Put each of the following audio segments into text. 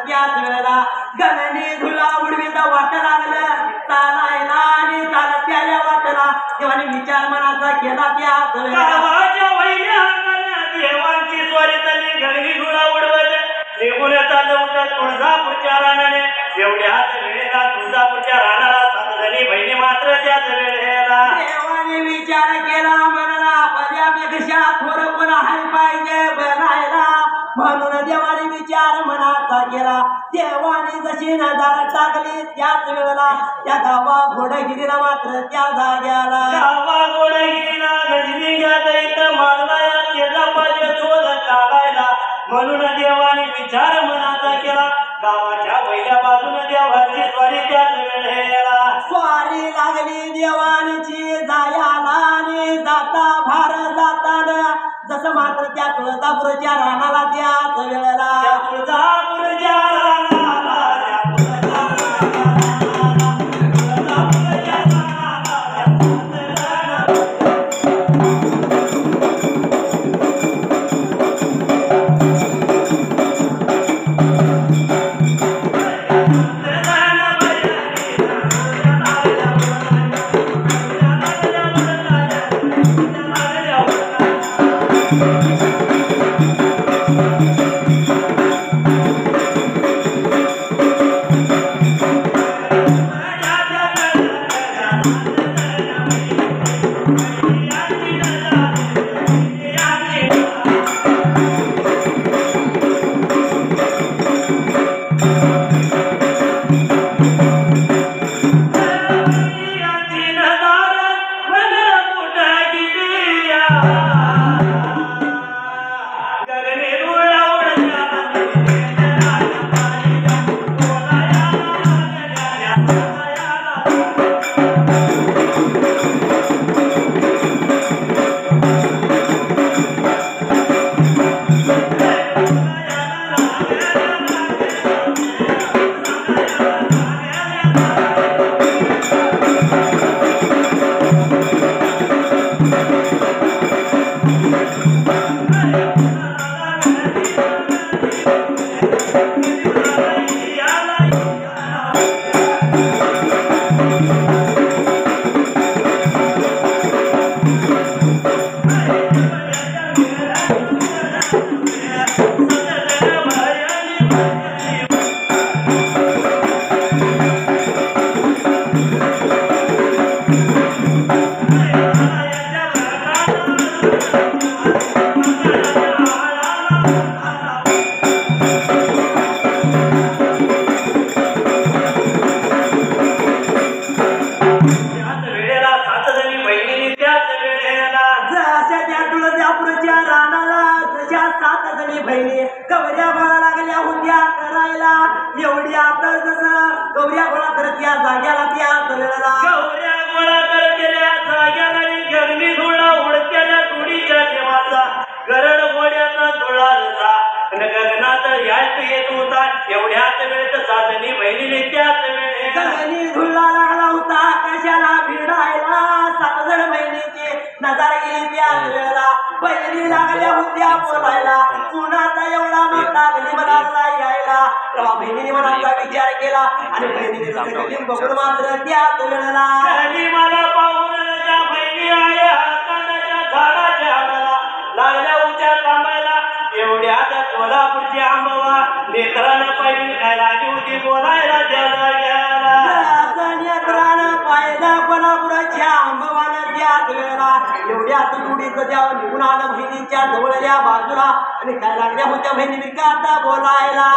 त्याच वेळेला गगनी धुला उडवीत वाट लागलं चालायला आणि चालत त्याला वाटला देवाने विचार मनाचा केला त्याच वेळेला देवांची स्वारी झाली गगनी धुला उडवत निघून चाललं होतं तुळजापूरच्या रानाने एवढ्याच वेळेला तुळजापूरच्या रानाला 7 जणी बहिणी मात्र त्याच वेळेला देवाने विचार केला मनाला पद्यापेक्षा थोर पण हाय पाहिजे बनायला म्हणून देवाने विचार मनाचा केला देवाने जशी नजर टाकली त्याच वेळेला त्या गावा घोडगिरीला मात्र त्या जाग्याला गावा घोडगिरीला गजनी घ्या मारलाया त्याचा पाहिजे शोध काढायला म्हणून देवाने विचार मनाचा केला गावाच्या पहिल्या बाजूने देवाची स्वारी त्याच वेळेला स्वारी लागली देवांची जायाला आणि जाता भार जाताना जसं मात्र त्या तुळजापूरच्या रानाला त्याच वेळेला तुळजापूरच्या रानाला बाजूला आणि काय लागल्या होत्या बहिणी का आता बोलायला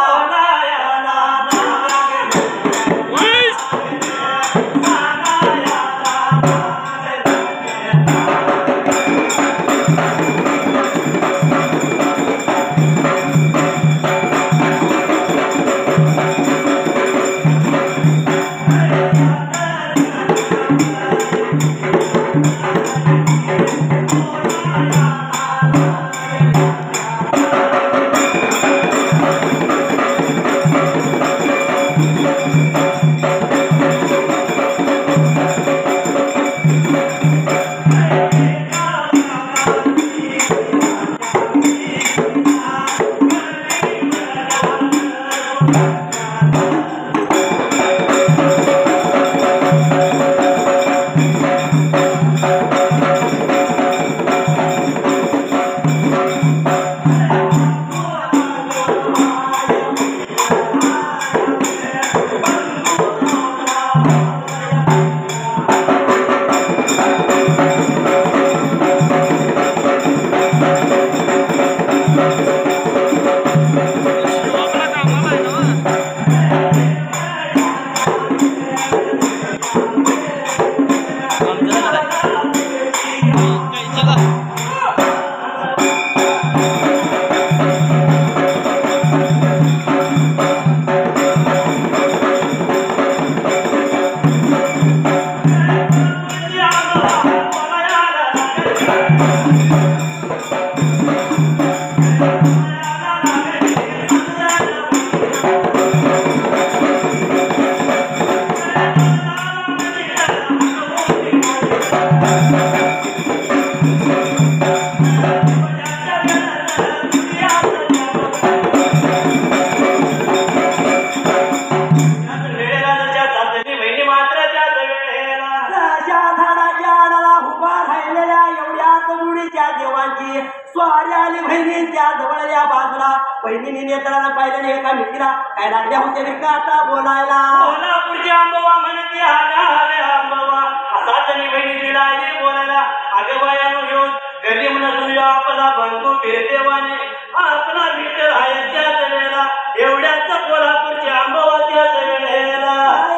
स्वारी आली बहिणींच्या जवळच्या बाजूला बहिणीने नेत्राला पाहिलं एका मित्रा काय लागल्या होत्या का आता बोलायला कोल्हापूरच्या अंबवा म्हणते अंबवा असा तरी बहिणी लागली बोलायला अगं बायानो येऊन गली म्हणून आपला बनतो फिरदेवाने आपला विठ्ठल आहे त्याच वेळेला एवढ्याच कोल्हापूरच्या अंबवाच्या वेळेला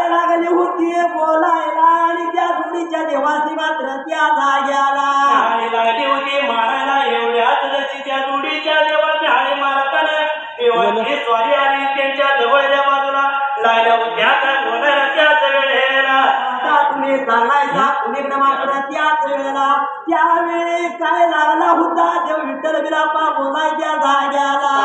लागली होती बोलायला आणि त्या जोडीच्या देवासी मात्र त्या जाग्याला लागली होती मारायला एवढ्याच जशी त्या जोडीच्या देवाने हाळे मारताना देवाची स्वारी आली त्यांच्या जवळच्या बाजूला लागल्या होत्या काय बोलायला त्याच वेळेला तुम्ही चालायचा कुणीकडे मात्र त्याच वेळेला त्यावेळी काय लागला होता देव विठ्ठल बिलापा बोलायच्या जाग्याला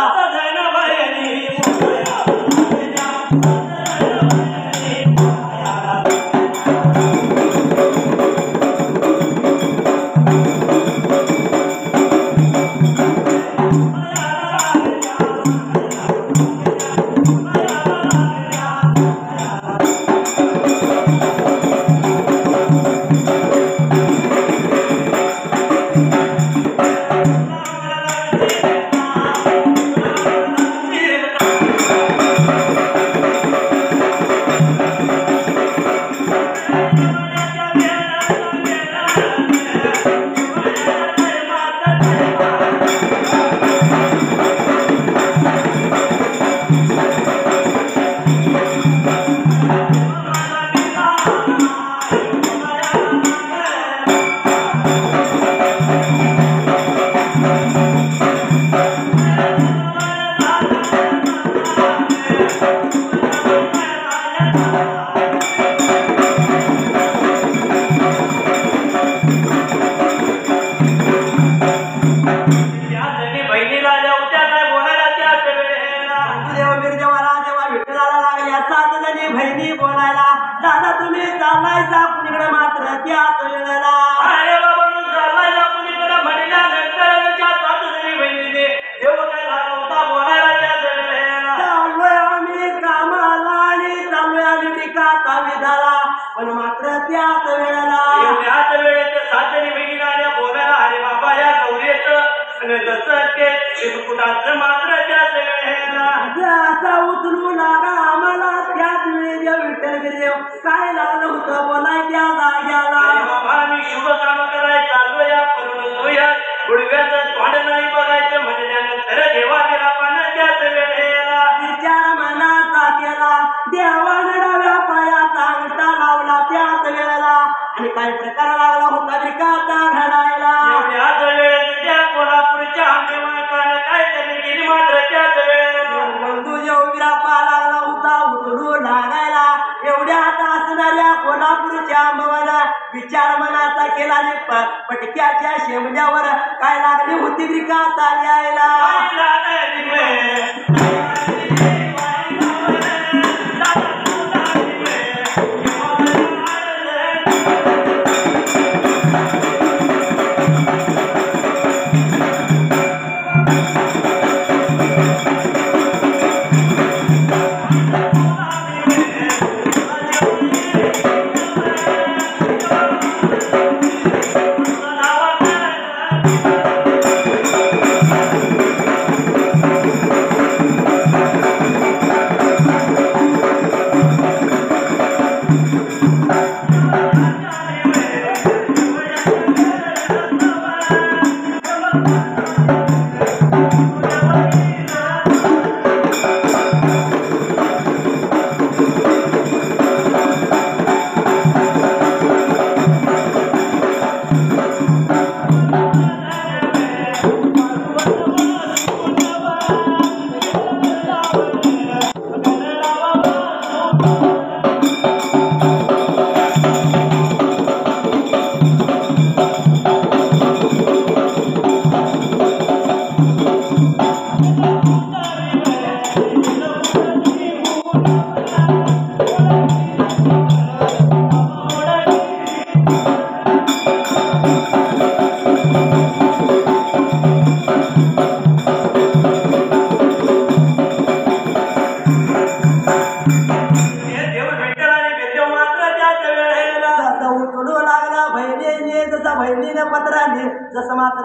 बहिणी बोलायला दादा तुम्ही चालायचा कुणीकडे मात्र त्याच वेळेला अरे बाबा चालायचा कुणीकडे म्हणल्यानंतर बहिणीने देव काय झाला होता बोलायला त्याच वेळेला चाललोय आम्ही कामाला आणि चाललोय आम्ही विकाचा विधाला पण मात्र त्याच वेळेला त्याच वेळेत सातरी बहिणीला आल्या बोलायला अरे बाबा या गौरीचं जसं ते शिवकुटाचं मात्र त्याच वेळेला असं उचलू लागा आम्हाला त्याच वेळी देव विठ्ठल गिरदेव काय लागलं होतं बोलायच्या जाग्याला बाबा मी शुभ काम करायला चाललो या करून या गुडघ्याचं तोंड नाही बघायचं म्हणल्यानंतर देवा गेला पण त्याच वेळेला विचार मनाचा केला देवाने डाव्या पायाचा अंगठा लावला त्याच वेळेला आणि काय प्रकार लागला होता विकाचा घडायला त्याच वेळेत त्या कोल्हापूरच्या आंबेवाकाने काय तरी गेली मात्र त्याच वेळेला बंधू जेवढा लागला होता उचलू लागायला एवढ्या आता असणाऱ्या कोल्हापूरच्या आंबवाला विचार मनाचा केला आणि पटक्याच्या शेमल्यावर काय लागली होती विकाचा यायला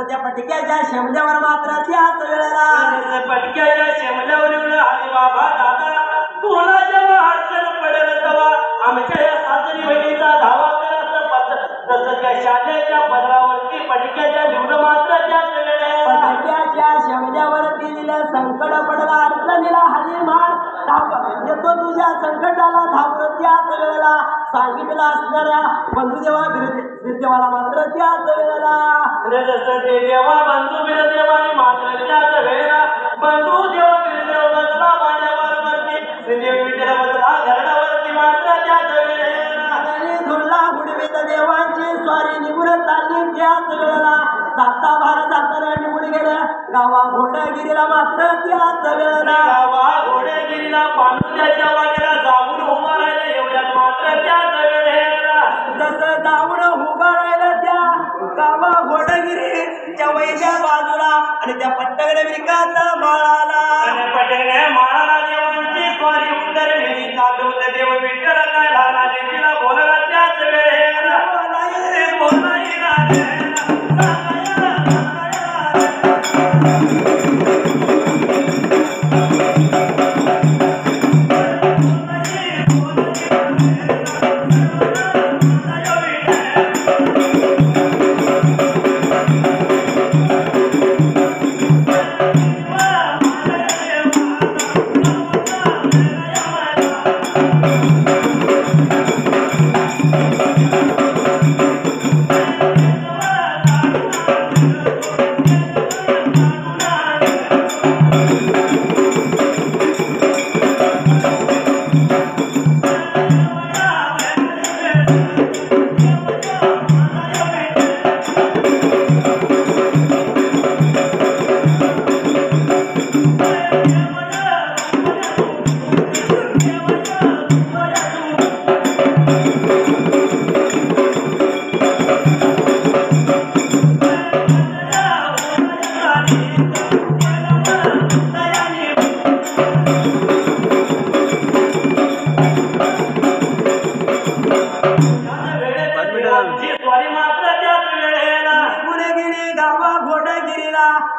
त्या पटक्याच्या शेमल्यावर मात्र त्याच वेळेला पटक्याच्या शेमल्यावर येऊन अरे बाबा दादा तुला जेव्हा अडचण पडेल तेव्हा आमच्या या सासरी बहिणीचा धावा करायचं तसं त्या शाळेच्या पदरावरती पटक्याच्या लिहून मात्र त्याच वेळेला पटक्याच्या शेमल्यावरती दिलं संकट पडला अडचणीला हरी मार येतो तुझ्या संकटाला धावून त्याच वेळेला सांगितलं असणाऱ्या बंधुदेवा बिरदेवाला मात्र त्याच वेळेला जसं ते देवा बंधू बिरदेवानी मात्र त्याच वेळेला बंधू देवा बिरदेव बसला माझ्यावर वरती देव विठ्ठल बसला घरडावरती मात्र त्याच वेळेला धुळला गुडवीत देवांची स्वारी निघून चालली त्याच वेळेला जाता भारत जाताना निघून गेल्या गावा घोडगिरीला मात्र त्याच वेळेला गावा घोडगिरीला पांडुल्याच्या वाटेला जाऊन उभा राहिले एवढ्यात मात्र त्याच वेळेला जसं जाऊन उभा राहिलं त्या गावा घोडगिरीच्या वैद्या बाजूला आणि त्या पट्टगड विकाचा माळाला पटकने माळाला देवांची स्वारी उतरली चालवत देव विठ्ठल काय झाला देवीला बोलला त्याच वेळेला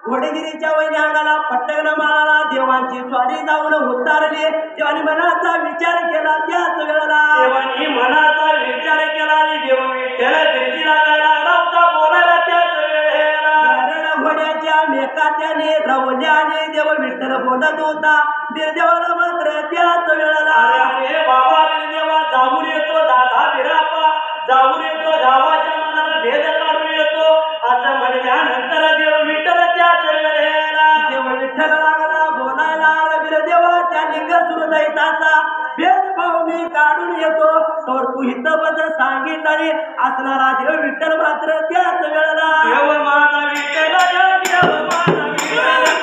घोडगिरीच्या वैद्यांगाला पट्टगड माळाला देवांची स्वारी जाऊन उतारली देवानी मनाचा विचार केला त्याच वेळेला देवानी मनाचा विचार केला आणि देव विठ्ठल बिरजीला काय लागला होता बोलायला त्याच वेळेला घोड्याच्या मेकात्याने रवल्याने देव विठ्ठल बोलत होता बिरदेवाला मात्र त्याच वेळेला अरे बाबा बिरदेवा जाऊन येतो दादा बिरापा जाऊन येतो गावाच्या मनाला भेद काढून येतो असं म्हणल्यानंतर देव विठ्ठल त्याच वेळेला देव विठ्ठल लागला बोलायला बिरदेवा त्या लिंग सुरदैताचा भेदभाव मी काढून येतो तर तू हितपद सांगितलं असणारा देव विठ्ठल मात्र त्याच वेळेला देव माझा विठ्ठल देव माझा विठ्ठल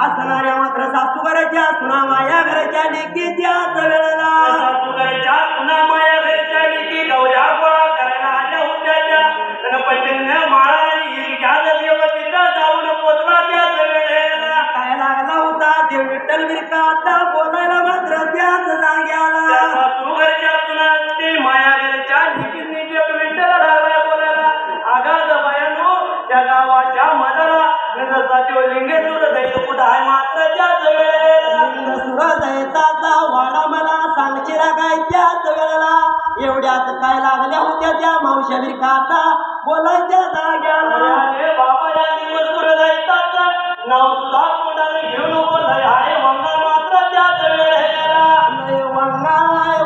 असणाऱ्या मात्र सासूबाईच्या सुना माया घरच्या लेकी त्याच वेळेला सासूबाईच्या सुना माया घरच्या लेकी गौऱ्या गोळा करायला आल्या होत्या त्या गणपतीने माळा आणि देव तिथं जाऊन पोचला त्याच वेळेला काय लागला होता देव विठ्ठल बिरका आता बोलायला मात्र त्याच जाग्याला सासूबाईच्या सुना ते माया घरच्या लेकींनी देव विठ्ठल लागला बोलायला आगाद बायानो त्या गावाच्या मधाला लिंगेश्वर दैत कुठं आहे मात्र त्याच वेळेला लिंगेश्वर दैताचा वाडा मला सांगशीला काय त्याच वेळेला एवढ्यात काय लागल्या होत्या त्या मावश्या बिरकाता बोलायच्या जाग्याला अरे बाबा या लिंगेश्वर दैताचं नाव सुद्धा कोणाला घेऊ नको लय आहे वंगा मात्र त्याच वेळेला वंगाळाय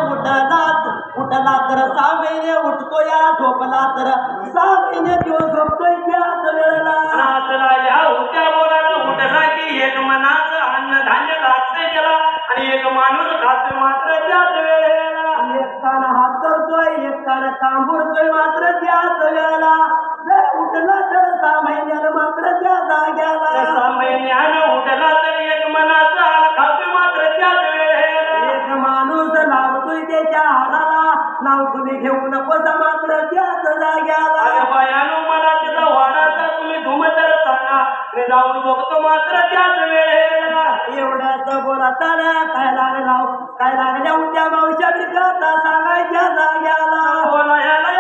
उठला तर महिने उठतो या झोपला तर 6 महिने तो झोपतोय त्याच वेळेला नाचला या उठ्या बोलाला उठला की एक मनाचं अन्न धान्य लागते त्याला आणि एक माणूस खातोय मात्र त्याच वेळेला एक कान हात करतोय एक कान कांबुरतोय मात्र त्याच वेळेला जर उठला तर 6 महिन्यानं मात्र त्या जाग्याला 6 महिन्यानं उठला तर एक मनाचं अन्न खातोय मात्र त्याच वेळेला एक माणूस लावतोय त्याच्या हाराला नाव तुम्ही घेऊ नकोस मात्र त्याच जाग्याला अरे बायानो मला तिचा वाडाचा तुम्ही धुम तर सांगा मी जाऊन बघतो मात्र त्याच वेळेला एवढ्याच बोलताना काय लागल्या उद्या मावश्या बिकाता सांगायच्या जाग्याला बोला याला